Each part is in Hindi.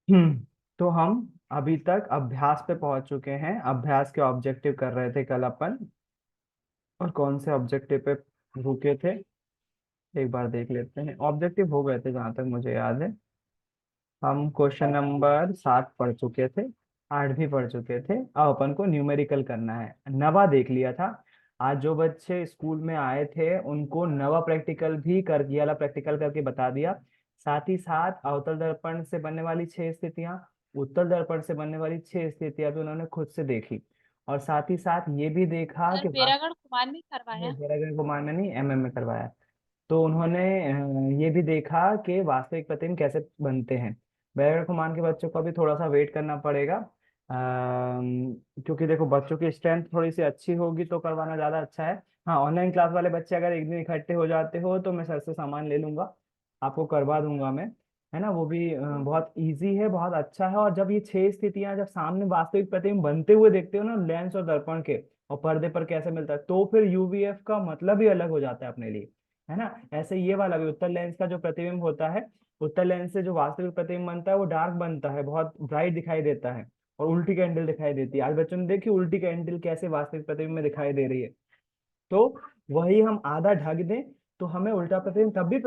तो हम अभी तक अभ्यास पे पहुंच चुके हैं। अभ्यास के ऑब्जेक्टिव कर रहे थे कल अपन, और कौन से ऑब्जेक्टिव पे रुके थे एक बार देख लेते हैं। ऑब्जेक्टिव हो गए थे जहां तक मुझे याद है। हम क्वेश्चन नंबर 7 पढ़ चुके थे, 8 भी पढ़ चुके थे। अब अपन को न्यूमेरिकल करना है। नवा देख लिया था। आज जो बच्चे स्कूल में आए थे उनको नवा प्रैक्टिकल भी कर दिया, वाला प्रैक्टिकल करके बता दिया। साथ ही साथ अवतल दर्पण से बनने वाली 6 स्थितियां, उत्तल दर्पण से बनने वाली 6 स्थितियां भी उन्होंने खुद से देखी। और साथ ही साथ ये भी देखा सर कि बेरागढ़ कुमार में करवाया। पैरागन कुमार ने नहीं, एमएम में करवाया। तो उन्होंने ये भी देखा कि वास्तविक प्रतिबिंब कैसे बनते हैं। बैरगढ़ कुमार के बच्चों को भी थोड़ा सा वेट करना पड़ेगा, क्योंकि देखो बच्चों की स्ट्रेंथ थोड़ी सी अच्छी होगी तो करवाना ज्यादा अच्छा है। हाँ, ऑनलाइन क्लास वाले बच्चे अगर एक दिन इकट्ठे हो जाते हो तो मैं सर से सामान ले लूंगा, आपको करवा दूंगा मैं। है ना, वो भी बहुत इजी है, बहुत अच्छा है। और जब ये 6 स्थितियां जब सामने वास्तविक प्रतिबिंब बनते हुए देखते हो ना लेंस और दर्पण के, और पर्दे पर कैसे मिलता है, तो फिर यूवीएफ का मतलब ही अलग हो जाता है अपने लिए। है ना। ऐसे ये वाला भी उत्तल लेंस का जो प्रतिबिंब होता है, उत्तल लेंस से जो वास्तविक प्रतिबिंब बनता है वो डार्क बनता है, बहुत ब्राइट दिखाई देता है, और उल्टी कैंडल दिखाई देती है। आज बच्चों ने देखी उल्टी कैंडल कैसे वास्तविक प्रतिबिंब में दिखाई दे रही है। तो वही हम आधा ढक दें तो हमें उल्टा प्रतिबिंब तब भी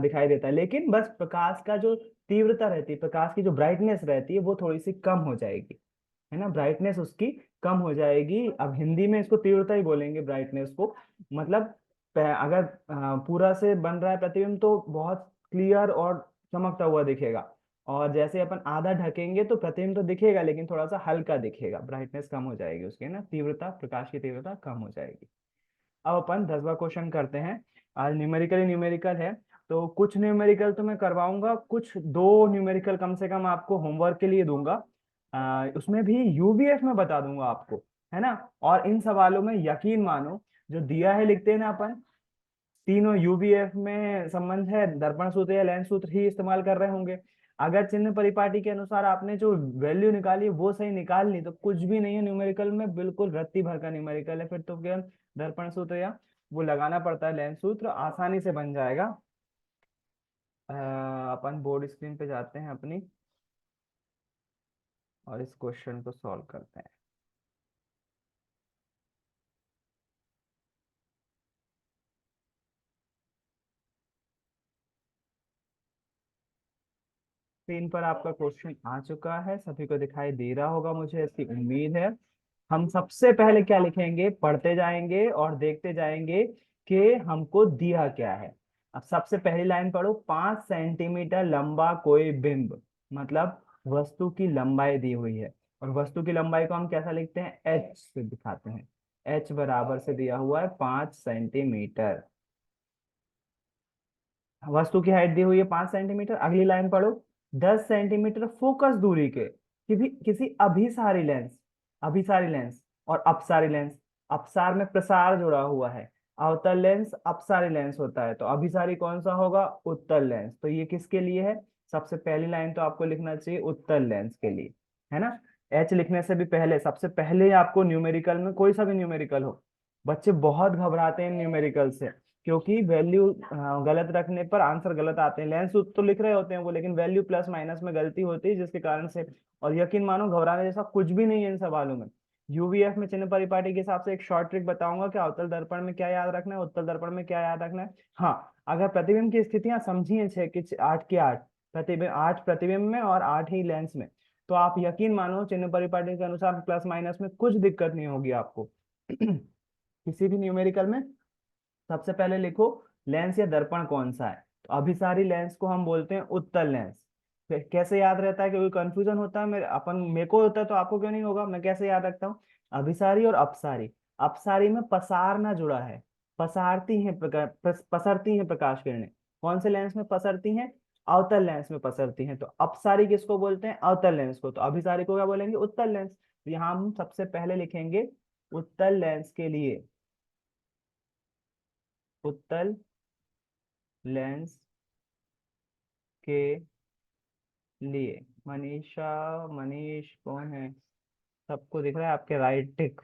दिखाई देता है, लेकिन बस प्रकाश का जो तीव्रता रहती है, प्रकाश की जो ब्राइटनेस रहती है वो थोड़ी सी कम हो जाएगी। है ना, ब्राइटनेस उसकी कम हो जाएगी। अब हिंदी में इसको तीव्रता ही बोलेंगे ब्राइटनेस को। मतलब अगर पूरा से बन रहा है प्रतिबिंब तो बहुत क्लियर और चमकता हुआ दिखेगा। और जैसे अपन आधा ढकेंगे तो प्रतिबिंब तो दिखेगा लेकिन थोड़ा सा हल्का दिखेगा, ब्राइटनेस कम हो जाएगी उसकी, है ना, तीव्रता, प्रकाश की तीव्रता कम हो जाएगी। अब अपन 10वां क्वेश्चन करते हैं। आज न्यूमेरिकल ही न्यूमेरिकल है, तो कुछ न्यूमेरिकल तो मैं करवाऊंगा, कुछ दो न्यूमेरिकल कम से कम आपको होमवर्क के लिए दूंगा। उसमें भी यूवीएफ में बता दूंगा आपको। है ना। और इन सवालों में यकीन मानो, जो दिया है लिखते हैं ना अपन, तीनों यूवीएफ में संबंध है, दर्पण सूत्र या लेंस सूत्र ही इस्तेमाल कर रहे होंगे। अगर चिन्ह परिपाटी के अनुसार आपने जो वैल्यू निकाली वो सही निकाल ली तो कुछ भी नहीं है न्यूमेरिकल में, बिल्कुल रत्ती भर का न्यूमेरिकल है। फिर तो केवल दर्पण सूत्र या वो लगाना पड़ता है, लेंस सूत्र आसानी से बन जाएगा। अ, अपन बोर्ड स्क्रीन पे जाते हैं अपनी, और इस क्वेश्चन को सॉल्व करते हैं। स्क्रीन पर आपका क्वेश्चन आ चुका है, सभी को दिखाई दे रहा होगा, मुझे ऐसी उम्मीद है। हम सबसे पहले क्या लिखेंगे, पढ़ते जाएंगे और देखते जाएंगे कि हमको दिया क्या है। अब सबसे पहली लाइन पढ़ो, 5 सेंटीमीटर लंबा कोई बिंब, मतलब वस्तु की लंबाई दी हुई है। और वस्तु की लंबाई को हम कैसा लिखते हैं, एच से दिखाते हैं। एच बराबर से दिया हुआ है 5 सेंटीमीटर। वस्तु की हाइट दी हुई है 5 सेंटीमीटर। अगली लाइन पढ़ो, 10 सेंटीमीटर फोकस दूरी के किसी अभिसारी लेंस, अभिसारी लेंस और अपसारी लेंस, अपसार में प्रसार जुड़ा हुआ है, अवतल लेंस अपसारी लेंस होता है, तो अभिसारी कौन सा होगा, उत्तल लेंस। तो ये किसके लिए है, सबसे पहली लाइन तो आपको लिखना चाहिए उत्तल लेंस के लिए। है ना। एच लिखने से भी पहले, सबसे पहले आपको न्यूमेरिकल में, कोई सा भी न्यूमेरिकल हो, बच्चे बहुत घबराते हैं न्यूमेरिकल से, क्योंकि वैल्यू गलत रखने पर आंसर गलत आते हैं। लेंस तो लिख रहे होते हैं वो, लेकिन वैल्यू प्लस माइनस में गलती होती है जिसके कारण से। और यकीन मानो घबराने जैसा कुछ भी नहीं है इन सवालों में। यूवीएफ में चिन्ह परिपाटी के हिसाब से एक शॉर्ट ट्रिक बताऊंगा कि अवतल दर्पण में क्या याद रखना है, उत्तल दर्पण में क्या याद रखना है। हाँ, अगर प्रतिबिंब की स्थितियां समझिए 8 की 8 प्रतिबिंब, 8 प्रतिबिंब में और 8 ही लेंस में, तो आप यकीन मानो चिन्ह परिपाटी के अनुसार प्लस माइनस में कुछ दिक्कत नहीं होगी आपको। किसी भी न्यूमेरिकल में सबसे पहले लिखो लेंस या दर्पण कौन सा है, तो अभिसारी लेंस को हम बोलते हैं उत्तल लेंस। फिर कैसे याद रहता है, क्योंकि कंफ्यूजन होता है, मेरे को होता है तो आपको क्यों नहीं होगा, मैं कैसे याद रखता हूँ। अभिसारी और अपसारी, अपसारी में पसारना जुड़ा है, पसारती हैं पसरती हैं प्रकाश किरणें। कौन से लेंस में पसरती हैं, अवतल लेंस में पसरती हैं। तो अपसारी किसको बोलते हैं, अवतल लेंस को। तो अभिसारी को क्या बोलेंगे, उत्तल लेंस। तो यहाँ हम सबसे पहले लिखेंगे उत्तल लेंस के लिए, उत्तल लेंस के लिए। मनीषा, मनीष कौन है, सबको दिख रहा है आपके राइट टिक।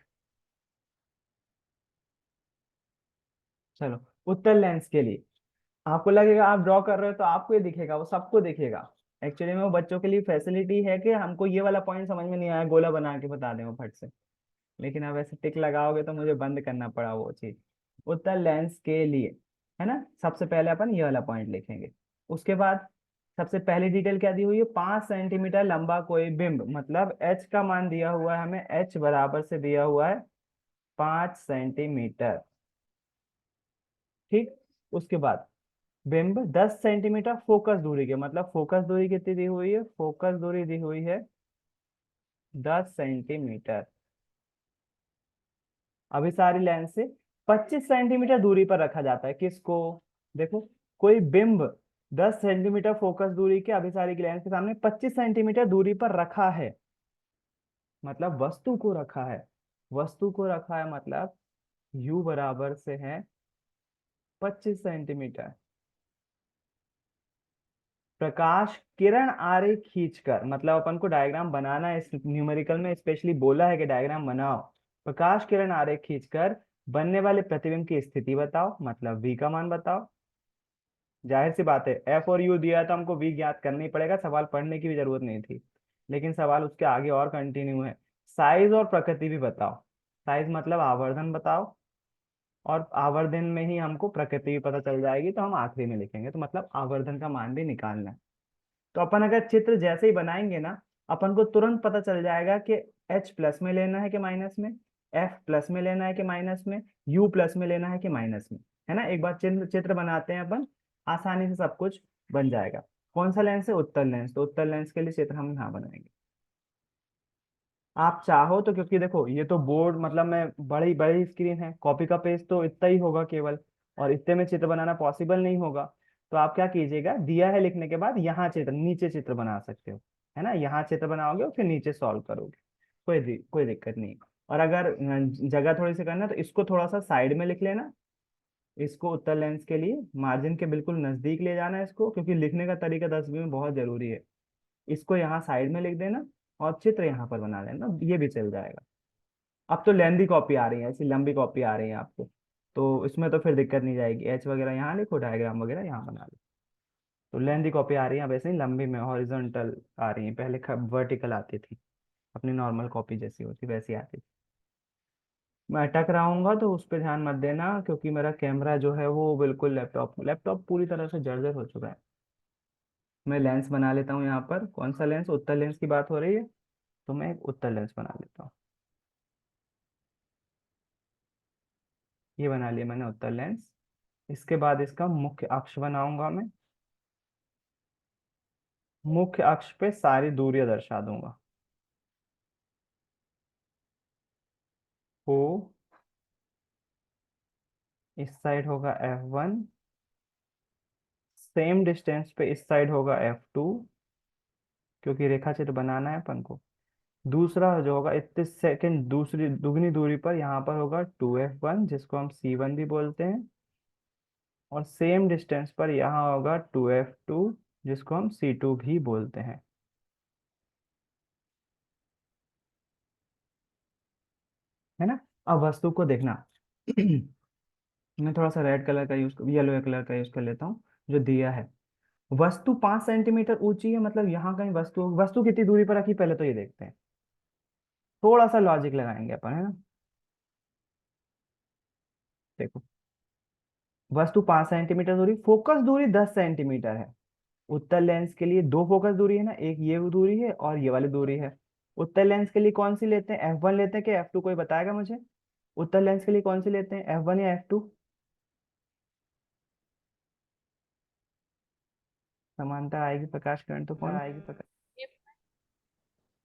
चलो, उत्तल लेंस के लिए आपको लगेगा आप ड्रॉ कर रहे हो तो आपको ये दिखेगा, वो सबको दिखेगा। एक्चुअली में वो बच्चों के लिए फैसिलिटी है कि हमको ये वाला पॉइंट समझ में नहीं आया, गोला बना के बता दें वो फट से। लेकिन अब ऐसे टिक लगाओगे तो मुझे बंद करना पड़ा वो चीज। उत्तल लेंस के लिए, है ना, सबसे पहले अपन ये वाला पॉइंट लिखेंगे। उसके बाद सबसे पहली डिटेल क्या दी हुई है, 5 सेंटीमीटर लंबा कोई बिंब, मतलब एच का मान दिया हुआ है हमें, एच बराबर से दिया हुआ है 5 सेंटीमीटर। ठीक। उसके बाद बिंब 10 सेंटीमीटर फोकस दूरी के, मतलब फोकस दूरी कितनी दी हुई है, फोकस दूरी दी हुई है 10 सेंटीमीटर। अभिसारी लेंस से 25 सेंटीमीटर दूरी पर रखा जाता है किसको, देखो, कोई बिंब 10 सेंटीमीटर फोकस दूरी के अभिसारी की लेंस के सामने 25 सेंटीमीटर दूरी पर रखा है, मतलब वस्तु को रखा है। वस्तु को रखा है मतलब u बराबर से है 25 सेंटीमीटर। प्रकाश किरण आरेख खींचकर, मतलब अपन को डायग्राम बनाना है, इस न्यूमेरिकल में स्पेशली बोला है कि डायग्राम बनाओ। प्रकाश किरण आरेख खींचकर बनने वाले प्रतिबिंब की स्थिति बताओ, मतलब v का मान बताओ। जाहिर सी बात है, एफ और यू दिया तो हमको वी ज्ञात करना ही पड़ेगा, सवाल पढ़ने की भी जरूरत नहीं थी। लेकिन सवाल उसके आगे और कंटिन्यू है। साइज और प्रकृति भी बताओ। साइज मतलब आवर्धन बताओ, और आवर्धन में ही हमको प्रकृति भी पता चल जाएगी, तो हम आखिरी में लिखेंगे, तो मतलब आवर्धन का मान भी निकालना है। तो अपन अगर चित्र जैसे ही बनाएंगे ना, अपन को तुरंत पता चल जाएगा कि एच प्लस में लेना है कि माइनस में, एफ प्लस में लेना है कि माइनस में, यू प्लस में लेना है कि माइनस में, है ना। एक बार चित्र चित्र बनाते हैं अपन, आसानी से सब कुछ बन जाएगा। कौन सा लेंस है, उत्तल लेंस, तो उत्तल लेंस के लिए चित्र हम यहाँ बनाएंगे। आप चाहो तो, क्योंकि देखो ये तो बोर्ड, मतलब मैं बड़ी बड़ी स्क्रीन है, कॉपी का पेज तो इतना ही होगा केवल, और इतने में चित्र बनाना पॉसिबल नहीं होगा। तो आप क्या कीजिएगा, दिया है लिखने के बाद यहाँ चित्र, नीचे चित्र बना सकते हो, है ना। यहाँ चित्र बनाओगे और फिर नीचे सॉल्व करोगे, कोई दिक्कत नहीं। और अगर जगह थोड़ी सी करना है तो इसको थोड़ा सा साइड में लिख लेना। इसको उत्तल लेंस के लिए मार्जिन के बिल्कुल नजदीक ले जाना है इसको, क्योंकि लिखने का तरीका 10वीं में बहुत जरूरी है। इसको यहाँ साइड में लिख देना, और चित्र यहाँ पर बना लेना, ये भी चल जाएगा। अब तो लेंदी कॉपी आ रही है, ऐसी लंबी कॉपी आ रही है आपको, तो इसमें तो फिर दिक्कत नहीं जाएगी, एच वगैरह यहाँ लिखो, डायग्राम वगैरह यहाँ बना लो। तो लेंदी कॉपी आ रही है, अब ऐसे ही लंबी में हॉरिजॉन्टल आ रही है, पहले वर्टिकल आती थी, अपनी नॉर्मल कॉपी जैसी होती वैसी आती थी। मैं अटक रहा हूँ तो उस पर ध्यान मत देना, क्योंकि मेरा कैमरा जो है वो बिल्कुल लैपटॉप लैपटॉप पूरी तरह से जर्जर हो चुका है। मैं लेंस बना लेता हूँ यहाँ पर, कौन सा लेंस, उत्तल लेंस की बात हो रही है, तो मैं एक उत्तल लेंस बना लेता हूँ। ये बना लिया मैंने उत्तल लेंस। इसके बाद इसका मुख्य अक्ष बनाऊंगा मैं, मुख्य अक्ष पे सारी दूरियां दर्शा दूंगा। ओ, इस साइड होगा F1, सेम डिस्टेंस पे इस साइड होगा F2, क्योंकि रेखा चित्र बनाना है अपन को। दूसरा जो होगा 31 सेकेंड दूसरी दुगनी दूरी पर, यहाँ पर होगा 2F1 जिसको हम C1 भी बोलते हैं, और सेम डिस्टेंस पर यहाँ होगा 2F2 जिसको हम C2 भी बोलते हैं, है ना। अब वस्तु को देखना। मैं थोड़ा सा रेड कलर का यूज, येलो कलर का यूज कर लेता हूँ, जो दिया है। वस्तु 5 सेंटीमीटर ऊंची है, मतलब यहाँ कहीं वस्तु वस्तु कितनी दूरी पर रखी, पहले तो ये देखते हैं, थोड़ा सा लॉजिक लगाएंगे अपन, है ना। देखो, वस्तु 5 सेंटीमीटर दूरी, फोकस दूरी 10 सेंटीमीटर है। उत्तल लेंस के लिए दो फोकस दूरी है ना, एक ये दूरी है और ये वाली दूरी है। उत्तल लेंस के लिए कौन सी लेते हैं, F1 लेते हैं कि F2, कोई बताएगा मुझे। उत्तल लेंस के लिए कौन सी लेते हैं, F1 या F2। समानता आएगी प्रकाश किरण तो कौन आएगी,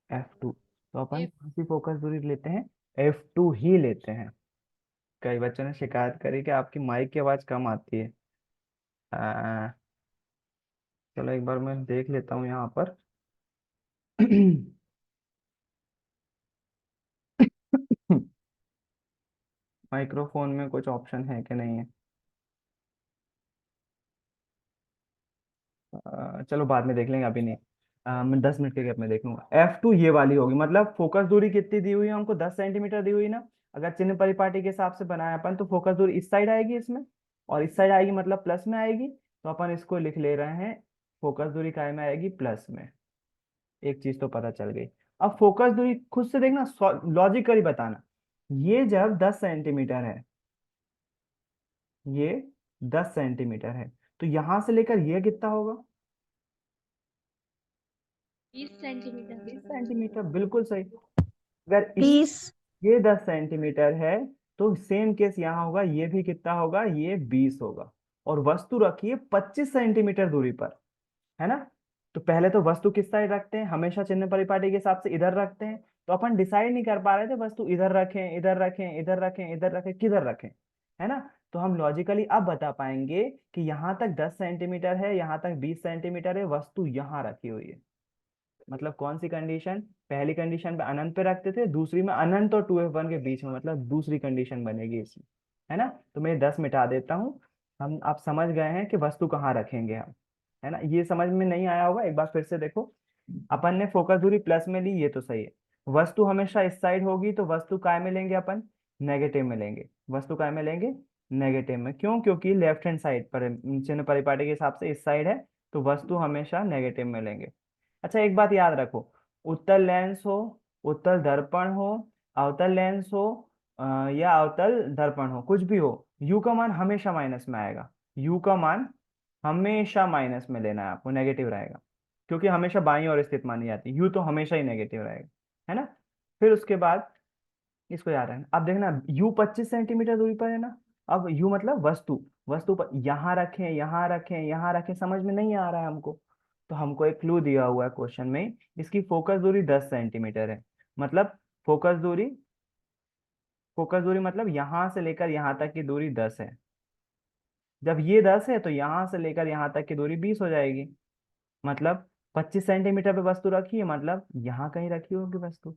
F2। तो अपन कौन सी फोकस दूरी लेते हैं, F2 ही लेते हैं। कई बच्चों ने शिकायत करी कि आपकी माइक की आवाज कम आती है। आ, चलो एक बार मैं देख लेता हूँ यहाँ पर। माइक्रोफोन में कुछ ऑप्शन है कि नहीं है। चलो बाद में देख लेंगे, अभी नहीं। मैं 10 मिनट के गैप में देख लूंगा। F2 ये वाली होगी, मतलब फोकस दूरी कितनी दी हुई है हमको, 10 सेंटीमीटर दी हुई ना। अगर चिन्ह परिपाटी के हिसाब से बनाया अपन, तो फोकस दूरी इस साइड आएगी इसमें, और इस साइड आएगी मतलब प्लस में आएगी, तो अपन इसको लिख ले रहे हैं फोकस दूरी काय में आएगी, प्लस में। एक चीज तो पता चल गई। अब फोकस दूरी खुद से देखना, लॉजिकली बताना। ये जब 10 सेंटीमीटर है, ये 10 सेंटीमीटर है, तो यहां से लेकर ये कितना होगा? 20 सेंटीमीटर। 20 सेंटीमीटर, बिल्कुल सही। अगर इस 20। ये 10 सेंटीमीटर है, तो सेम केस यहाँ होगा, ये भी कितना होगा, ये 20 होगा। और वस्तु रखिए 25 सेंटीमीटर दूरी पर, है ना। तो पहले तो वस्तु किस साइड रखते हैं, हमेशा चिन्ह परिपाटी के हिसाब से इधर रखते हैं। तो अपन डिसाइड नहीं कर पा रहे थे वस्तु इधर रखें, इधर रखें, इधर रखें, इधर रखें, किधर रखें, है ना। तो हम लॉजिकली अब बता पाएंगे कि यहाँ तक 10 सेंटीमीटर है, यहाँ तक 20 सेंटीमीटर है, वस्तु यहाँ रखी हुई है। मतलब कौन सी कंडीशन, पहली कंडीशन पे अनंत पे रखते थे, दूसरी में अनंत और 2f1 के बीच में, मतलब दूसरी कंडीशन बनेगी इसमें, है ना। तो मैं 10 मिटा देता हूँ। हम आप समझ गए हैं कि वस्तु कहाँ रखेंगे हम, है ना। ये समझ में नहीं आया होगा, एक बार फिर से देखो। अपन ने फोकस दूरी प्लस में ली, ये तो सही है। वस्तु हमेशा इस साइड होगी, तो वस्तु काय में लेंगे अपन, नेगेटिव में लेंगे। वस्तु काय में लेंगे, नेगेटिव में। क्यों? क्योंकि लेफ्ट हैंड साइड पर है, चिन्ह परिपाटी के हिसाब से इस साइड है, तो वस्तु हमेशा नेगेटिव में लेंगे। अच्छा, एक बात याद रखो, उत्तल लेंस हो, उत्तल दर्पण हो, अवतल लेंस हो, या अवतल दर्पण हो, कुछ भी हो, यू का मान हमेशा माइनस में आएगा। यू का मान हमेशा माइनस में लेना है आपको, नेगेटिव रहेगा। क्योंकि हमेशा बाईं ओर स्थित मानी जाती है, यू तो हमेशा ही नेगेटिव रहेगा, है ना। फिर उसके बाद इसको याद रखना। अब देखना, यू 25 सेंटीमीटर दूरी पर है ना। अब यू मतलब वस्तु, वस्तु पर यहाँ रखें, यहाँ रखें, यहाँ रखें, समझ में नहीं आ रहा है हमको। तो हमको एक क्लू दिया हुआ है क्वेश्चन में, इसकी फोकस दूरी 10 सेंटीमीटर है। मतलब फोकस दूरी, फोकस दूरी मतलब यहाँ से लेकर यहाँ तक की दूरी 10 है। जब ये 10 है, तो यहाँ से लेकर यहाँ तक की दूरी 20 हो जाएगी। मतलब 25 सेंटीमीटर पे वस्तु रखी है, मतलब यहाँ कहीं रखी होगी वस्तु।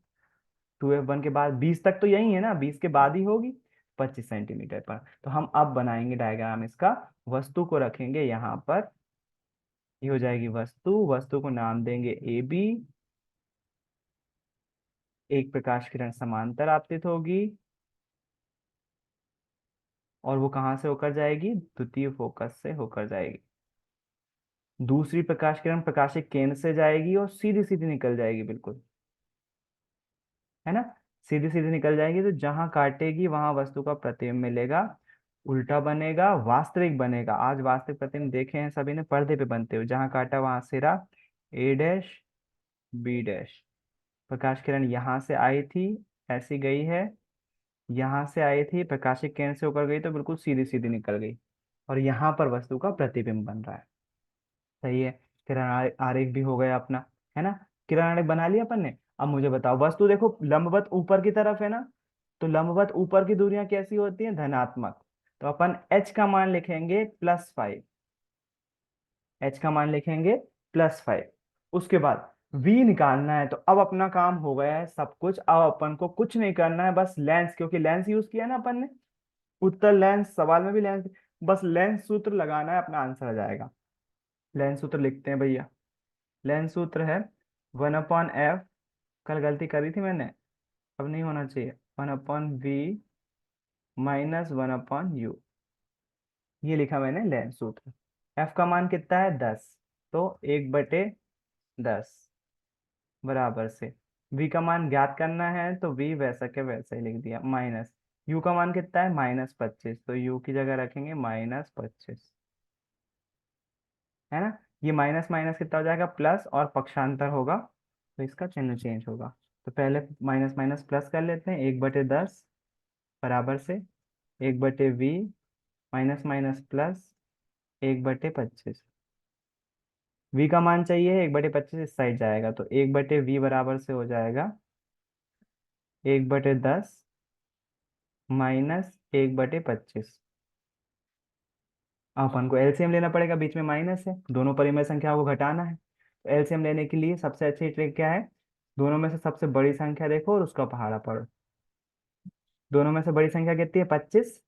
2f1 के बाद 20 तक तो यही है ना, 20 के बाद ही होगी 25 सेंटीमीटर पर। तो हम अब बनाएंगे डायग्राम इसका। वस्तु को रखेंगे यहाँ पर, ये हो जाएगी वस्तु। वस्तु को नाम देंगे ए बी। एक प्रकाश किरण समांतर आपतित होगी, और वो कहाँ से होकर जाएगी, द्वितीय फोकस से होकर जाएगी। दूसरी प्रकाश किरण प्रकाशिक केंद्र से जाएगी और सीधी सीधी निकल जाएगी, बिल्कुल, है ना। सीधी सीधी निकल जाएगी, तो जहां काटेगी वहां वस्तु का प्रतिबिंब मिलेगा, उल्टा बनेगा, वास्तविक बनेगा। आज वास्तविक प्रतिबिंब देखे हैं सभी ने पर्दे पे बनते हुए, जहां काटा वहां सिरा, ए डैश बी डैश। प्रकाश किरण यहाँ से आई थी, ऐसी गई है, यहाँ से आई थी, प्रकाशिक केंद्र से होकर गई, तो बिल्कुल सीधी सीधी निकल गई, और यहाँ पर वस्तु का प्रतिबिंब बन रहा है। सही है। किरण आरेख भी हो गया अपना, है ना। किरण आरेख बना लिया अपन ने। अब मुझे बताओ, वस्तु देखो लंबवत ऊपर की तरफ है ना, तो लंबवत ऊपर की दूरियां कैसी होती हैं, धनात्मक। तो अपन h का मान लिखेंगे +5, h का मान लिखेंगे +5। उसके बाद v निकालना है। तो अब अपना काम हो गया है सब कुछ, अब अपन को कुछ नहीं करना है, बस लेंस, क्योंकि लेंस यूज किया ना अपन ने, उत्तर लेंस, सवाल में भी लेंस, बस लेंस सूत्र लगाना है, अपना आंसर आ जाएगा। लेंस सूत्र लिखते हैं भैया। लेंस सूत्र है 1/f, कल गलती करी थी मैंने, अब नहीं होना चाहिए, 1/v -1/u, ये लिखा मैंने लेंस सूत्र। f का मान कितना है, 10, तो 1/10 बराबर से, v का मान ज्ञात करना है, तो v वैसा के वैसा ही लिख दिया, माइनस u का मान कितना है, -25, तो u की जगह रखेंगे -25, है ना। ये माइनस माइनस कितना हो जाएगा, प्लस, और पक्षांतर होगा, तो इसका चिन्ह चेंज होगा। तो पहले माइनस माइनस प्लस कर लेते हैं, 1/10 बराबर से 1/v minus minus plus 1/25। v का मान चाहिए, 1/25 इस साइड जाएगा, तो 1/v बराबर से हो जाएगा 1/10 -1/25। अपन को एलसीएम लेना पड़ेगा, बीच में माइनस है, दोनों परिमेय संख्याओं को घटाना है। तो एलसीएम लेने के लिए सबसे अच्छी ट्रिक क्या है, दोनों में से सबसे बड़ी संख्या देखो और उसका पहाड़ा पढ़ो। दोनों में से बड़ी संख्या कितनी है, 25,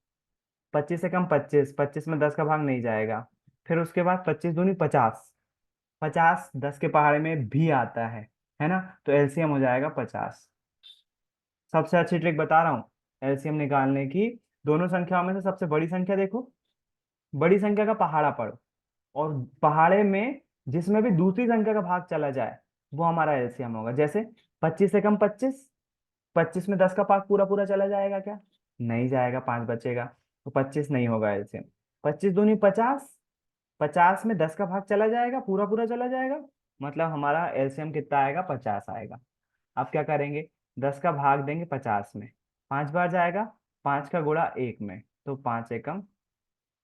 25 से कम 25, 25 में 10 का भाग नहीं जाएगा। फिर उसके बाद 25 दूनी 50, 50 10 के पहाड़े में भी आता है ना। तो एलसीएम हो जाएगा 50। सबसे अच्छी ट्रिक बता रहा हूँ एलसीएम निकालने की। दोनों संख्याओं में से सबसे बड़ी संख्या देखो, बड़ी संख्या का पहाड़ा पढ़ो, और पहाड़े में जिसमें भी दूसरी संख्या का भाग चला जाए वो हमारा एलसीएम होगा। जैसे 25 से कम 25, 25 में 10 का भाग पूरा पूरा चला जाएगा क्या? नहीं जाएगा, 5 बचेगा, तो 25 नहीं होगा एलसीएम। 25 दूनी 50, 50 में 10 का भाग चला जाएगा, पूरा पूरा चला जाएगा, मतलब हमारा एलसीएम कितना आएगा? 50 आएगा। अब क्या करेंगे? 10 का भाग देंगे 50 में, 5 बार जाएगा, 5 का गुणा 1 में, तो 5 एकम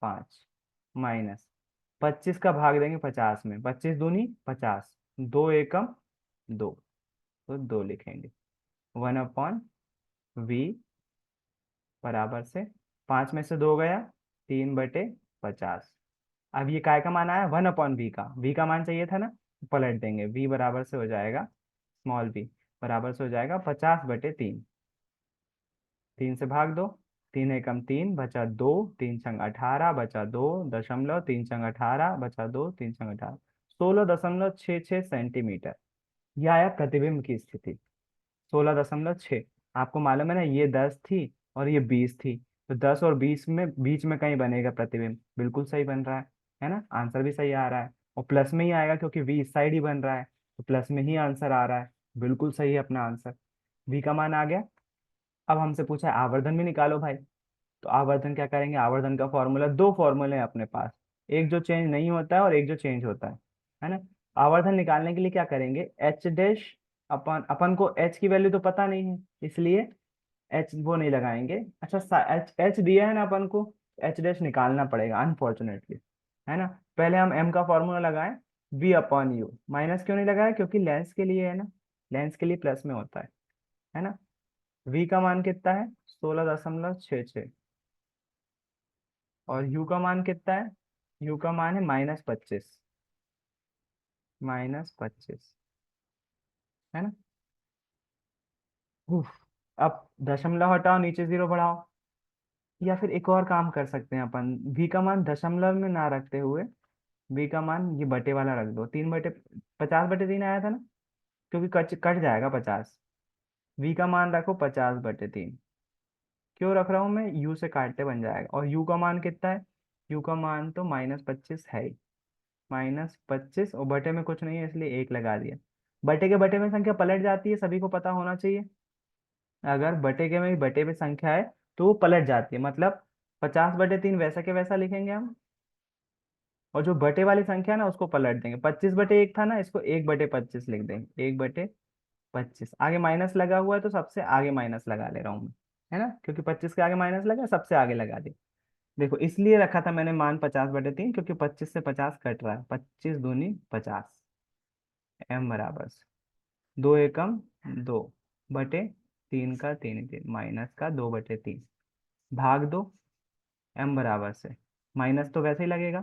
5, माइनस 25 का भाग देंगे 50 में, 25 दूनी 50, 2 एकम 2, तो 2 लिखेंगे। 1/v बराबर से 5 में से 2 गया, 3/50। अब ये काय का मान आया? 1/v का, v का मान चाहिए था ना, पलट देंगे। v बराबर से हो जाएगा, स्मॉल v बराबर से हो जाएगा 50/3। 3 से भाग दो, 3 एकम 3 बचा 2, 3 छंग 18 बचा 2 दशमलव, 3 छंग 18 बचा 2, 3 छंग 18, 16.66 सेंटीमीटर। यह आया प्रतिबिंब की स्थिति, 16.6। आपको मालूम है ना, ये 10 थी और ये 20 थी, तो 10 और 20 में बीच में कहीं बनेगा प्रतिबिंब, बिल्कुल सही बन रहा है ना? आंसर भी सही आ रहा है, और प्लस में ही आएगा क्योंकि v इस साइड ही बन रहा है, तो प्लस में ही आंसर आ रहा है। बिल्कुल सही है अपना आंसर, v का मान आ गया। अब हमसे पूछा है आवर्धन भी निकालो भाई। तो आवर्धन क्या करेंगे? आवर्धन का फॉर्मूला, दो फॉर्मूले हैं अपने पास, एक जो चेंज नहीं होता है और एक जो चेंज होता है ना? आवर्धन निकालने के लिए क्या करेंगे? एच डैश, अपन अपन को एच की वैल्यू तो पता नहीं है, इसलिए एच वो नहीं लगाएंगे। अच्छा, एच एच दिया है ना अपन को, एच डैश निकालना पड़ेगा अनफॉर्चुनेटली, है ना? पहले हम एम का फॉर्मूला लगाएं, v/u। माइनस क्यों नहीं लगाया? क्योंकि लेंस के लिए है ना, लेंस के लिए प्लस में होता है ना? v का मान कितना है? 16.66। और u का मान कितना है? u का मान है -25, -25, है ना? उफ। अब दशमलव हटाओ, नीचे 0 बढ़ाओ, या फिर एक और काम कर सकते हैं अपन, v का मान दशमलव में ना रखते हुए v का मान ये बटे वाला रख दो, 3/50/3 आया था ना, क्योंकि कट कट जाएगा 50। v का मान रखो 50/3। क्यों रख रहा हूँ मैं? u से काटते बन जाएगा। और u का मान कितना है? u का मान तो -25 है ही, -25, और बटे में कुछ नहीं है इसलिए 1 लगा दिया। बटे के बटे में संख्या पलट जाती है, सभी को पता होना चाहिए। अगर बटे के में बटे में संख्या है तो वो पलट जाती है, मतलब 50/3 वैसा के वैसा लिखेंगे हम, और जो बटे वाली संख्या है ना उसको पलट देंगे। 25/1 था ना, इसको 1/25 लिख देंगे, 1/25। आगे माइनस लगा हुआ है तो सबसे आगे माइनस लगा ले रहा हूँ मैं, है ना? क्योंकि 25 के आगे माइनस लगा, सबसे आगे लगा दिया। देखो, इसलिए रखा था मैंने मान 50/3, क्योंकि 25 से 50 कट रहा है, 25 दूनी 50। m बराबर से 2 एकम 2 बटे 3 का 3 3, माइनस का 2/3, भाग दो। m बराबर से, माइनस तो वैसे ही लगेगा,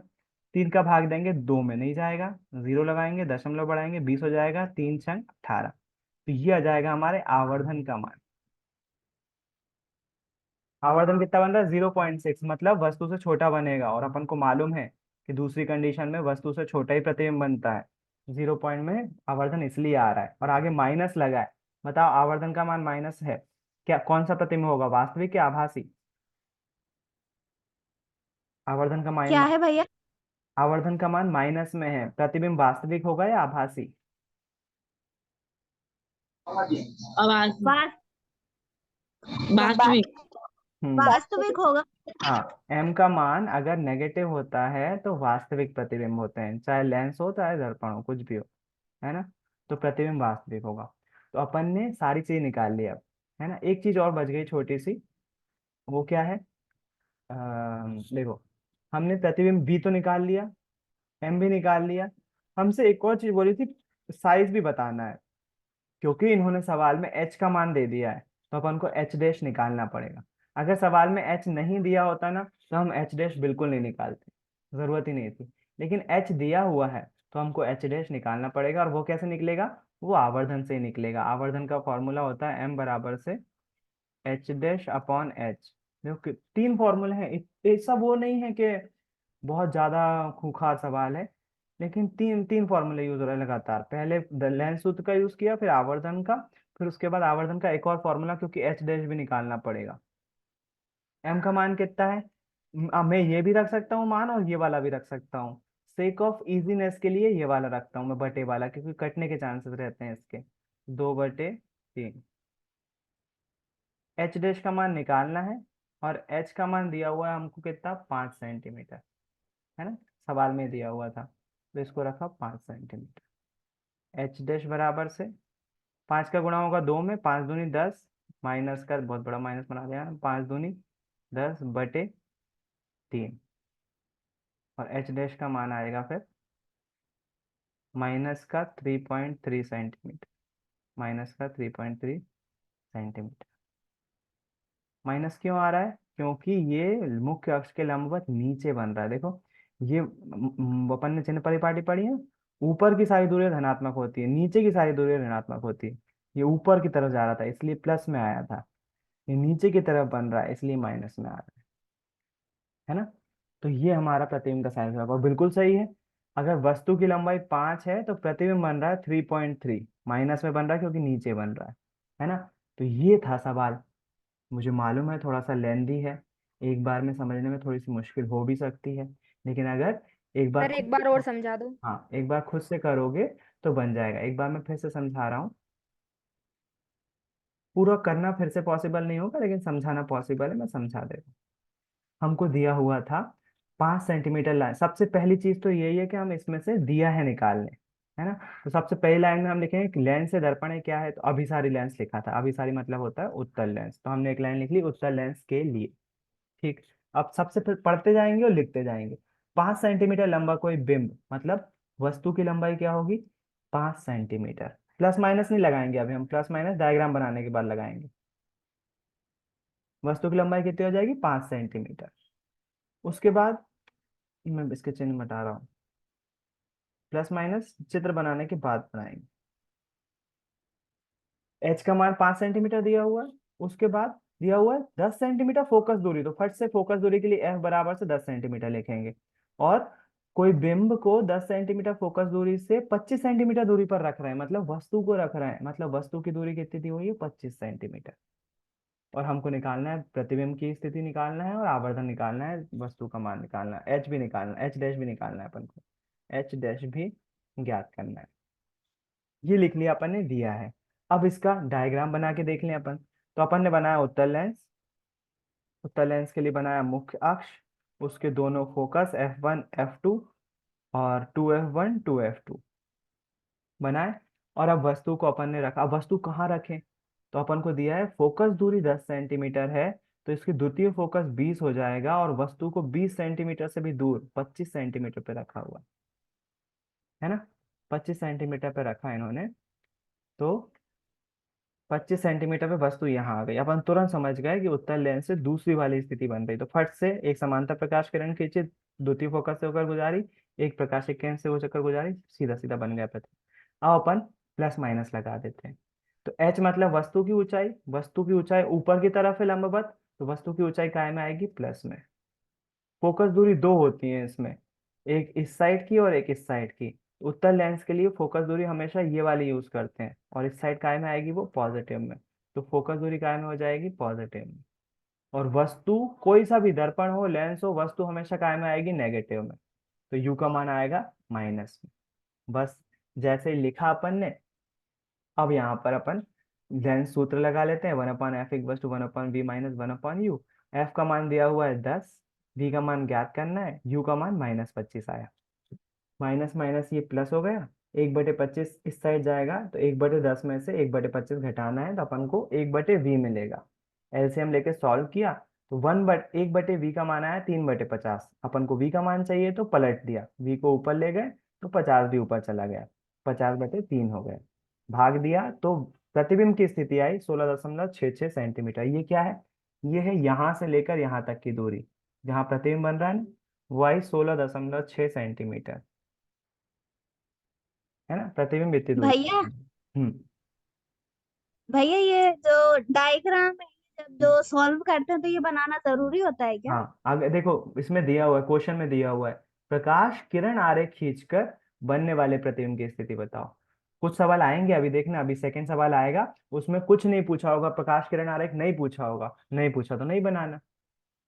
3 का भाग देंगे 2 में नहीं जाएगा, 0 लगाएंगे, दशमलव बढ़ाएंगे, 20 हो जाएगा, 3 छंग 18। तो ये आ जाएगा हमारे आवर्धन का मान। आवर्धन कितना बन रहा है? 0.6, मतलब वस्तु से छोटा बनेगा, और अपन को मालूम है कि दूसरी कंडीशन में वस्तु से छोटा ही प्रतिबिंब बनता है। 0 पॉइंट में आवर्धन इसलिए आ रहा है, और आगे माइनस लगा है। बताओ, आवर्धन का मान माइनस है, क्या कौन सा प्रतिबिंब होगा? वास्तविक या आभासी? आवर्धन का क्या है भैया? आवर्धन का मान माइनस में है, प्रतिबिंब वास्तविक होगा या आभासी? आवाज वास, वास्तविक। हम्म। वास्तविक होगा। हाँ, m का मान अगर नेगेटिव होता है तो वास्तविक प्रतिबिंब होते हैं, चाहे लेंस हो चाहे दर्पण हो, कुछ भी हो, है ना? तो प्रतिबिंब वास्तविक होगा। तो अपन ने सारी चीज निकाल ली अब, है ना? एक चीज और बच गई छोटी सी, वो क्या है? देखो, हमने प्रतिबिंब v तो निकाल लिया, m भी निकाल लिया। हमसे एक और चीज बोली थी, साइज भी बताना है, क्योंकि इन्होंने सवाल में h का मान दे दिया है, तो अपन को h डैश निकालना पड़ेगा। अगर सवाल में h नहीं दिया होता ना, तो हम h डैश बिल्कुल नहीं निकालते, जरूरत ही नहीं थी। लेकिन h दिया हुआ है तो हमको h डैश निकालना पड़ेगा, और वो कैसे निकलेगा? वो आवर्धन से ही निकलेगा। आवर्धन का फॉर्मूला होता है m बराबर से h डैश/h। देखो तीन फॉर्मूले हैं, ऐसा वो नहीं है कि बहुत ज्यादा खूंखार सवाल है, लेकिन तीन तीन फॉर्मूले यूज हो रहे हैं लगातार। पहले लेंस सूत्र का यूज किया, फिर आवर्धन का, फिर उसके बाद आवर्धन का एक और फॉर्मूला, क्योंकि एच डैश भी निकालना पड़ेगा। एम का मान कितना है? मैं ये भी रख सकता हूँ मान, और ये वाला भी रख सकता हूँ। सेक ऑफ इजीनेस के लिए ये वाला रखता हूँ मैं, बटे वाला, क्योंकि कटने के चांसेस रहते हैं इसके। 2/3। एच डैश का मान निकालना है, और एच का मान दिया हुआ है हमको कितना, 5 सेंटीमीटर, है ना, सवाल में दिया हुआ था, तो इसको रखा 5 सेंटीमीटर। एच डैश बराबर से 5 का गुणा होगा 2 में, 5 दूनी 10, माइनस का बहुत बड़ा माइनस बना दिया, 5 दूनी 10/3, और एच डैश का मान आएगा फिर -3.3 सेंटीमीटर, -3.3 सेंटीमीटर। माइनस क्यों आ रहा है, क्योंकि ये मुख्य अक्ष के लंबवत नीचे बन रहा है। देखो ये अपन ने चिन्ह परिपाटी पढ़ी है, ऊपर की सारी दूरी धनात्मक होती है, नीचे की सारी दूरी ऋणात्मक होती है। ये ऊपर की तरफ जा रहा था इसलिए प्लस में आया था, ये नीचे की तरफ बन रहा है इसलिए माइनस में आ रहा है ना। तो ये हमारा प्रतिबिंब का साइन होगा, और बिल्कुल सही है। अगर वस्तु की लंबाई 5 है तो प्रतिबिंब बन रहा है 3.3, माइनस में बन रहा है क्योंकि नीचे बन रहा है ना। तो ये था सवाल। मुझे मालूम है थोड़ा सा लेंदी है, एक बार में समझने में थोड़ी सी मुश्किल हो भी सकती है, लेकिन अगर एक बार सर खुद एक बार और समझा दो। हाँ, एक बार खुद से करोगे तो बन जाएगा। एक बार मैं फिर से समझा रहा हूँ, पूरा करना फिर से पॉसिबल नहीं होगा लेकिन समझाना पॉसिबल है, मैं समझा दे रहा हूँ। हमको दिया हुआ था 5 सेंटीमीटर लाइन। सबसे पहली चीज तो यही है कि हम इसमें से दिया है निकालने, है ना। तो सबसे पहली लाइन में हम लिखेंगे कि लेंस से दर्पण है क्या है, तो अभिसारी लेंस लिखा था। अभिसारी मतलब होता है उत्तल लेंस, तो हमने एक लाइन लिख ली उत्तल लेंस के लिए। ठीक। अब सबसे फिर पढ़ते जाएंगे और लिखते जाएंगे। 5 सेंटीमीटर लंबा कोई बिंब, मतलब वस्तु की लंबाई क्या होगी, 5 सेंटीमीटर। प्लस माइनस नहीं लगाएंगे अभी हम, प्लस माइनस डायग्राम बनाने के बाद लगाएंगे। वस्तु की लंबाई कितनी हो जाएगी, 5 सेंटीमीटर। उसके बाद मैं इसके चिन्ह मिटा रहा हूँ, प्लस माइनस चित्र बनाने के बाद बनाएंगे। एच का मान 5 सेंटीमीटर दिया हुआ है, उसके बाद दिया हुआ है 10 सेंटीमीटर फोकस दूरी, तो फट से फोकस दूरी के लिए एफ बराबर से 10 सेंटीमीटर लिखेंगे। और कोई बिंब को 10 सेंटीमीटर फोकस दूरी से 25 सेंटीमीटर दूरी पर रख रहे हैं, मतलब वस्तु को रख रहे हैं, मतलब वस्तु की दूरी कितनी दी हुई है, 25 सेंटीमीटर। और हमको निकालना है प्रतिबिंब की स्थिति निकालना है, और आवर्धन निकालना है, वस्तु का मान निकालना है, एच भी निकालना है, एच डैश भी निकालना है अपन को, एच डैश भी ज्ञात करना है। ये लिख लिया अपन ने, दिया है। अब इसका डायग्राम बना के देख लें अपन। तो अपन ने बनाया उत्तल लेंस, उत्तल लेंस के लिए बनाया मुख्य अक्ष, उसके दोनों फोकस F1 F2 और 2F1 2F2 बनाए। और अब वस्तु को अपन ने रखा। अब वस्तु कहाँ रखें, तो अपन को दिया है फोकस दूरी 10 सेंटीमीटर है, तो इसकी द्वितीय फोकस 20 हो जाएगा, और वस्तु को 20 सेंटीमीटर से भी दूर 25 सेंटीमीटर पे रखा हुआ है ना। 25 सेंटीमीटर पे रखा है इन्होंने, तो 25 सेंटीमीटर पे वस्तु यहाँ आ गई। अपन तुरंत समझ गए कि उत्तल लेंस से दूसरी वाली स्थिति बन रही, तो फट से एक समांतर प्रकाश किरण खींची, द्वितीय फोकस से होकर गुजारी, एक प्रकाशिक किरण से होकर गुजारी, सीधा सीधा बन गया प्रथम। अब अपन प्लस माइनस लगा देते हैं। तो एच मतलब वस्तु की ऊंचाई, वस्तु की ऊंचाई ऊपर की तरफ है लंबवत, तो वस्तु की ऊंचाई काय में आएगी, प्लस में। फोकस दूरी दो होती है इसमें, एक इस साइड की और एक इस साइड की। उत्तल लेंस के लिए फोकस दूरी हमेशा ये वाली यूज करते हैं, और इस साइड काय में आएगी, वो पॉजिटिव में। तो फोकस दूरी काय में हो जाएगी, पॉजिटिव में। और वस्तु कोई सा भी दर्पण हो, लेंस हो, वस्तु हमेशा काय में आएगी, नेगेटिव में। तो यू का मान आएगा माइनस में। बस जैसे ही लिखा अपन ने, अब यहाँ पर अपन लेंस सूत्र लगा लेते हैं, 1/f equals to 1/v minus 1/u। F का मान दिया हुआ है 10, v का मान ज्ञात करना है, u का मान -25 आया। माइनस माइनस ये प्लस हो गया, 1/25 इस साइड जाएगा, तो 1/10 में से 1/25 घटाना है, तो अपन को 1/v मिलेगा। एलसीएम लेके सॉल्व किया, तो 1/1/v का मान आया 3/50। अपन को v का मान चाहिए तो पलट दिया, v को ऊपर ले गए तो 50 भी ऊपर चला गया, 50/3 हो गए। भाग दिया तो प्रतिबिंब की स्थिति आई 16.66 सेंटीमीटर। ये क्या है, ये है यहाँ से लेकर यहाँ तक की दूरी, जहाँ प्रतिबिंब बन रहा है ना, वो आई 16.6 सेंटीमीटर, है ना। प्रतिबिंब इतनी दूरी पर भैया, बन रहा है। भैया ये जो डायग्राम है, जब जो सॉल्व करते हैं तो ये बनाना जरूरी होता है क्या? हाँ, आगे देखो, इसमें दिया हुआ है, क्वेश्चन में दिया हुआ है, प्रकाश किरण आरेख खींचकर बनने वाले प्रतिबिंब की स्थिति बताओ। कुछ सवाल आएंगे अभी, देखना, अभी सेकंड सवाल आएगा, उसमें कुछ नहीं पूछा होगा, प्रकाश किरण आरेख नहीं पूछा होगा, नहीं पूछा तो नहीं बनाना।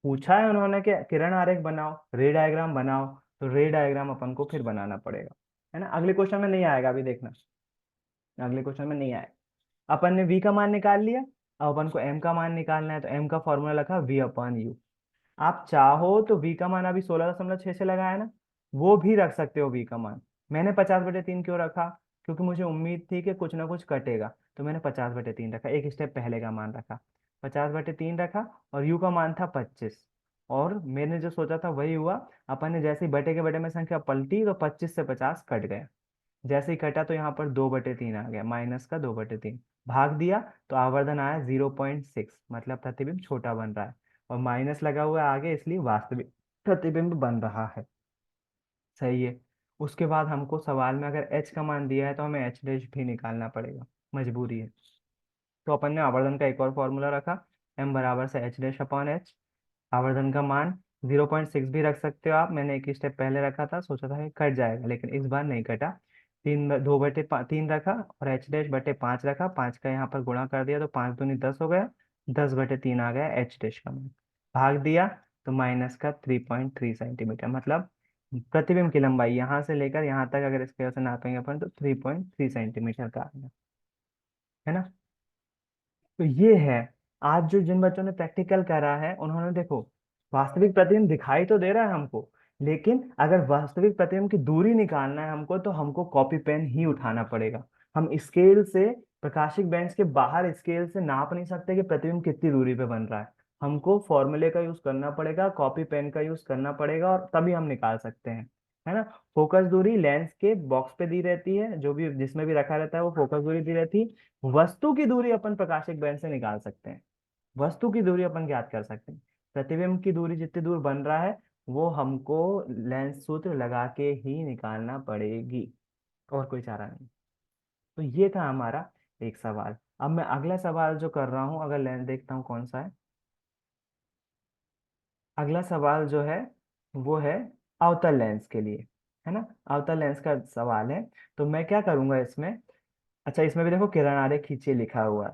पूछा है उन्होंने कि किरण आरेख बनाओ, रे डायग्राम बनाओ, तो रे डायग्राम अपन को फिर बनाना पड़ेगा, है ना। अगले क्वेश्चन में नहीं आएगा, अभी देखना, अगले क्वेश्चन में नहीं आएगा। अपन ने v का मान निकाल लिया, अब अपन को m का मान निकालना है, तो m का फॉर्मूला रखा v/u। आप चाहो तो v का मान अभी 16.6 से लगाया ना, वो भी रख सकते हो v का मान। मैंने 50/3 क्यों रखा, क्योंकि मुझे उम्मीद थी कि कुछ ना कुछ कटेगा, तो मैंने 50/3 रखा, एक स्टेप पहले का मान रखा, 50/3 रखा। और u का मान था 25, और मैंने जो सोचा था वही हुआ। अपन ने जैसे ही बटे के बटे में संख्या पलटी तो 25 से 50 कट गया। जैसे ही कटा तो यहाँ पर 2/3 आ गया, माइनस का 2/3, भाग दिया तो आवर्धन आया 0.6, मतलब प्रतिबिंब छोटा बन रहा है, और माइनस लगा हुआ है आगे, इसलिए वास्तविक प्रतिबिंब बन रहा है। सही है। उसके बाद हमको सवाल में अगर h का मान दिया है तो हमें h डैश भी निकालना पड़ेगा, मजबूरी है। तो अपन ने आवर्धन का एक और फॉर्मूला रखा, m बराबर से h'/h। आवर्धन का मान 0.6 भी रख सकते हो आप, मैंने एक स्टेप पहले रखा था, सोचा था कि कट जाएगा, लेकिन इस बार नहीं कटा। 2/3 रखा, और h'/5 रखा, 5 का यहाँ पर गुणा कर दिया तो 5 दूनी 10 हो गया, 10/3 आ गया h' का मान। भाग दिया तो माइनस का 3.3 सेंटीमीटर, मतलब प्रतिबिंब की लंबाई यहाँ से लेकर यहाँ तक अगर इसके वजह से नापेंगे अपन तो 3.3 सेंटीमीटर का आएगा, है ना। तो ये है, आज जो जिन बच्चों ने प्रैक्टिकल करा है उन्होंने देखो, वास्तविक प्रतिबिंब दिखाई तो दे रहा है हमको, लेकिन अगर वास्तविक प्रतिबिंब की दूरी निकालना है हमको, तो हमको कॉपी पेन ही उठाना पड़ेगा। हम स्केल से, प्रकाशिक बेंच के बाहर स्केल से नाप नहीं सकते कि प्रतिबिंब कितनी दूरी पे बन रहा है। हमको फॉर्मूले का यूज करना पड़ेगा, कॉपी पेन का यूज करना पड़ेगा, और तभी हम निकाल सकते हैं, है ना। फोकस दूरी लेंस के बॉक्स पे दी रहती है, जो भी जिसमें भी रखा रहता है वो फोकस दूरी दी रहती है। वस्तु की दूरी अपन प्रकाशिक बेंच से निकाल सकते हैं, वस्तु की दूरी अपन ज्ञात कर सकते हैं। प्रतिबिंब की दूरी जितनी दूर बन रहा है वो हमको लेंस सूत्र लगा के ही निकालना पड़ेगी, और कोई चारा नहीं। तो ये था हमारा एक सवाल। अब मैं अगला सवाल जो कर रहा हूँ, अगर लेंस देखता हूँ कौन सा है, अगला सवाल जो है वो है अवतल लेंस के लिए, है ना। अवतल लेंस का सवाल है, तो मैं क्या करूंगा इसमें। अच्छा, इसमें भी देखो किरण आरेख खींचिए लिखा हुआ है,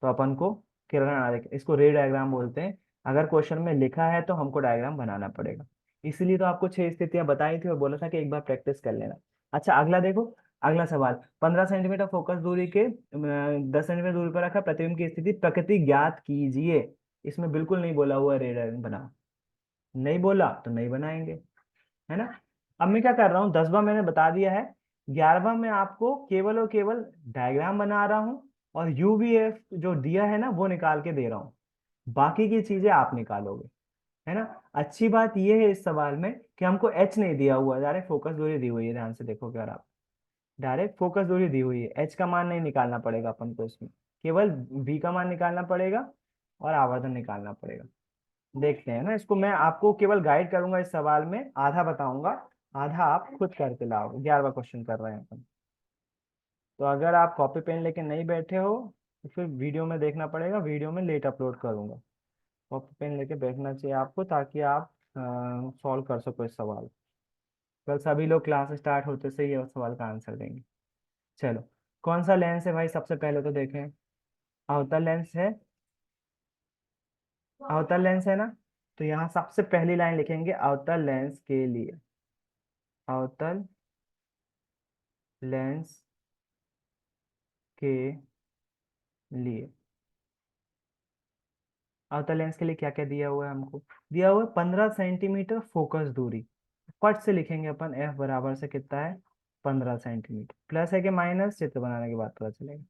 तो अपन को किरण आरेख, इसको रे डायग्राम बोलते हैं। अगर क्वेश्चन में लिखा है तो हमको डायग्राम बनाना पड़ेगा, इसीलिए तो आपको 6 स्थितियां बताई थी और बोला था कि एक बार प्रैक्टिस कर लेना। अच्छा, अगला देखो, अगला सवाल, 15 सेंटीमीटर फोकस दूरी के 10 सेंटीमीटर दूरी पर रखा प्रतिबिंब की स्थिति प्रकृति ज्ञात कीजिए। इसमें बिल्कुल नहीं बोला हुआ रे डायग्राम बनाओ, नहीं बोला तो नहीं बनाएंगे, है ना। अब मैं क्या कर रहा हूँ, 10वां मैंने बता दिया है, 11वां में आपको केवल और केवल डायग्राम बना रहा हूँ, और यूवीएफ जो दिया है ना वो निकाल के दे रहा हूँ, बाकी की चीजें आप निकालोगे, है ना। अच्छी बात यह है इस सवाल में कि हमको एच नहीं दिया हुआ, डायरेक्ट फोकस दूरी दी हुई है, ध्यान से देखोगे अगर आप, डायरेक्ट फोकस दूरी दी हुई है, एच का मान नहीं निकालना पड़ेगा अपन को इसमें, केवल वी का मान निकालना पड़ेगा और आवर्धन निकालना पड़ेगा। देखते हैं ना, इसको मैं आपको केवल गाइड करूंगा, इस सवाल में आधा बताऊंगा, आधा आप खुद करके लाओ। 11वां क्वेश्चन कर रहे हैं अपन। तो अगर आप कॉपी पेन लेके नहीं बैठे हो तो फिर वीडियो में देखना पड़ेगा, वीडियो में लेट अपलोड करूंगा। कॉपी पेन लेके बैठना चाहिए आपको, ताकि आप सॉल्व कर सको इस सवाल। कल सभी लोग क्लास स्टार्ट होते से ये सवाल का आंसर देंगे। चलो, कौन सा लेंस है भाई, सबसे पहले तो देखें। अवतल लेंस है, अवतल लेंस है ना। तो यहाँ सबसे पहली लाइन लिखेंगे अवतल लेंस के लिए, अवतल लेंस के लिए। अवतल लेंस के लिए क्या क्या दिया हुआ है हमको, दिया हुआ है 15 सेंटीमीटर फोकस दूरी। फट से लिखेंगे अपन, एफ बराबर से कितना है, 15 सेंटीमीटर। प्लस है कि माइनस, चित्र बनाने के बाद पता चलेगा।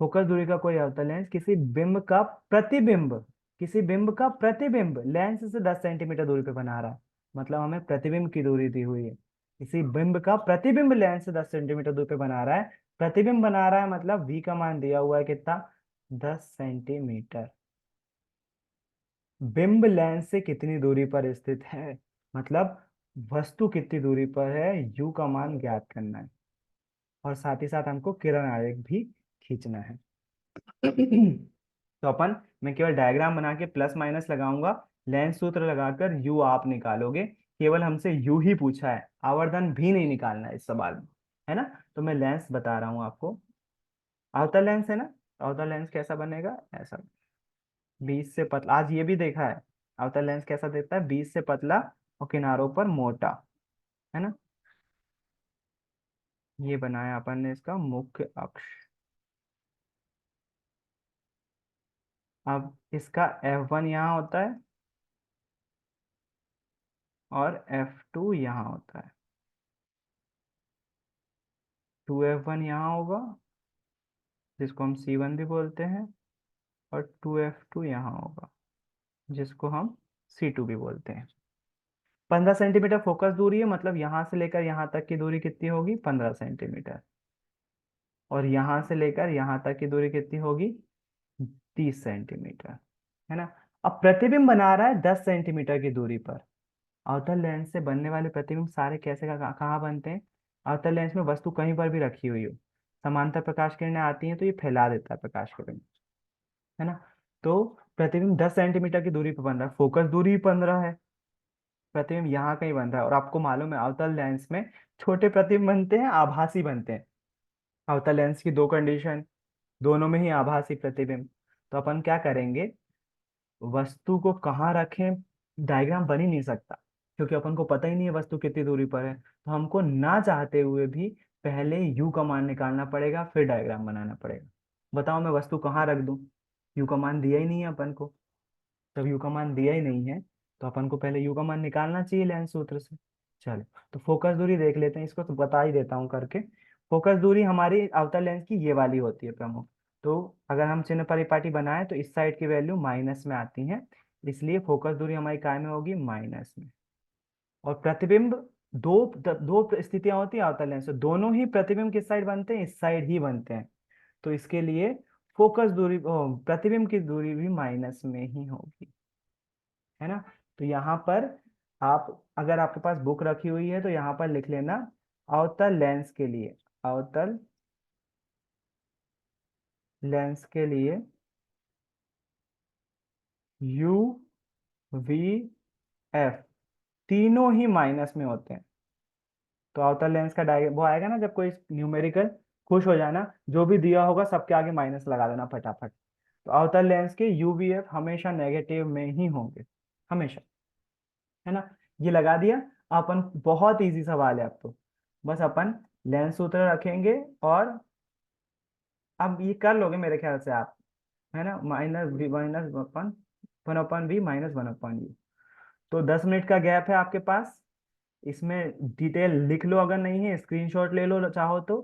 फोकस दूरी का कोई अवतल लेंस किसी बिंब का प्रतिबिंब, किसी बिंब का प्रतिबिंब लेंस से 10 सेंटीमीटर दूरी पे बना रहा है, मतलब हमें प्रतिबिंब की दूरी दी हुई है। किसी बिंब का प्रतिबिंब लेंस से 10 सेंटीमीटर दूरी पे बना रहा है, प्रतिबिंब बना रहा है, मतलब वी का मान दिया हुआ है कितना, 10 सेंटीमीटर। बिंब लेंस से कितनी दूरी पर स्थित है, मतलब वस्तु कितनी दूरी पर है, यू का मान ज्ञात करना है, और साथ ही साथ हमको किरण आरेख भी खींचना है। तो अपन, मैं केवल डायग्राम बना के प्लस माइनस लगाऊंगा, लेंस सूत्र लगाकर यू आप निकालोगे। केवल हमसे यू ही पूछा है, आवर्धन भी नहीं निकालना है इस सवाल में, है ना। तो मैं लेंस बता रहा हूँ आपको, अवतल लेंस है ना, अवतल लेंस कैसा बनेगा, ऐसा 20 से पतला। आज ये भी देखा है अवतल लेंस कैसा दिखता है, 20 से पतला और किनारों पर मोटा, है ना। ये बनाया अपन ने इसका मुख्य अक्ष। अब इसका F1 यहाँ होता है और F2 यहाँ होता है। 2F1 यहाँ होगा जिसको हम C1 भी बोलते हैं, और 2F2 यहाँ होगा जिसको हम C2 भी बोलते हैं। 15 सेंटीमीटर फोकस दूरी है, मतलब यहाँ से लेकर यहाँ तक की दूरी कितनी होगी, 15 सेंटीमीटर। और यहाँ से लेकर यहाँ तक की दूरी कितनी होगी, 30 सेंटीमीटर, है ना। अब प्रतिबिंब बना रहा है 10 सेंटीमीटर की दूरी पर। अवतल लेंस से बनने वाले प्रतिबिंब सारे कैसे कहाँ बनते हैं, अवतल लेंस में वस्तु कहीं पर भी रखी हुई हो, समांतर प्रकाश किरणें आती हैं तो ये फैला देता है प्रकाश किरण, है ना। तो प्रतिबिंब 10 सेंटीमीटर की दूरी पर बन रहा है, फोकस दूरी 15 है, प्रतिबिंब यहाँ कहीं बन रहा है। और आपको मालूम है अवतल लेंस में छोटे प्रतिबिंब बनते हैं, आभासी बनते हैं। अवतल लेंस की दो कंडीशन, दोनों में ही आभासी प्रतिबिंब। तो अपन क्या करेंगे, वस्तु को कहाँ रखें, डायग्राम बन ही नहीं सकता क्योंकि अपन को पता ही नहीं है वस्तु कितनी दूरी पर है। तो हमको ना चाहते हुए भी पहले यू का मान निकालना पड़ेगा, फिर डायग्राम बनाना पड़ेगा। बताओ मैं वस्तु कहाँ रख दूं, यू का मान दिया ही नहीं है अपन को। जब यू का मान दिया ही नहीं है तो अपन को पहले यू का मान निकालना चाहिए लेंस सूत्र से। चलो तो फोकस दूरी देख लेते हैं, इसको तो बता ही देता हूँ करके। फोकस दूरी हमारी अवतल लेंस की ये वाली होती है प्रमुख। तो अगर हम चिन्ह परिपाटी बनाए तो इस साइड की वैल्यू माइनस में आती है, इसलिए फोकस दूरी हमारी काय में होगी, माइनस में। और प्रतिबिंब दो दो स्थितियां होती है अवतल लेंस, दोनों ही प्रतिबिंब किस साइड बनते हैं, इस साइड ही बनते हैं। तो इसके लिए फोकस दूरी प्रतिबिंब की दूरी भी माइनस में ही होगी, है ना। तो यहाँ पर आप अगर आपके पास बुक रखी हुई है तो यहाँ पर लिख लेना, अवतल लेंस के लिए, अवतल लेंस के लिए यू वी एफ तीनों ही माइनस में होते हैं। तो अवतल लेंस का वो आएगा ना जब कोई न्यूमेरिकल, खुश हो जाना, जो भी दिया होगा सबके आगे माइनस लगा देना फटाफट। तो अवतल लेंस के यूवीएफ हमेशा नेगेटिव में ही होंगे, हमेशा, है ना। ये लगा दिया अपन, बहुत इजी सवाल है अब तो। बस अपन लेंस सूत्र रखेंगे और अब ये कर लोगे मेरे ख्याल से आप, है ना। माइनस वी माइनस अपन 1/v माइनस 1/u। तो 10 मिनट का गैप है आपके पास, इसमें डिटेल लिख लो, अगर नहीं है स्क्रीनशॉट ले लो चाहो तो।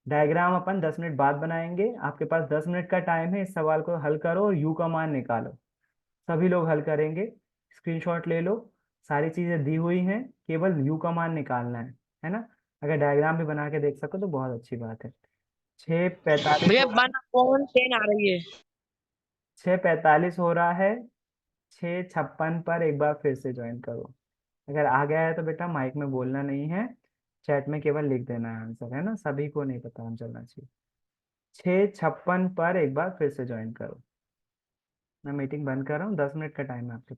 डायग्राम अपन 10 मिनट बाद बनाएंगे, आपके पास 10 मिनट का टाइम है, इस सवाल को हल करो और यू का मान निकालो। सभी लोग हल करेंगे, स्क्रीनशॉट ले लो, सारी चीजें दी हुई हैं, केवल यू का मान निकालना है ना। अगर डायग्राम भी बना के देख सको तो बहुत अच्छी बात है। 6:45 भैया हो रहा है, 1/10 आ रही है। 6:45 हो रहा है, 6:56 पर एक बार फिर से ज्वाइन करो। अगर आ गया है तो बेटा माइक में बोलना नहीं है, चैट में केवल लिख देना है आंसर, है ना, सभी को नहीं पता हम चलना चाहिए। 6:56 पर एक बार फिर से ज्वाइन करो। मैं मीटिंग बंद कर रहा हूँ, 10 मिनट का टाइम है आपके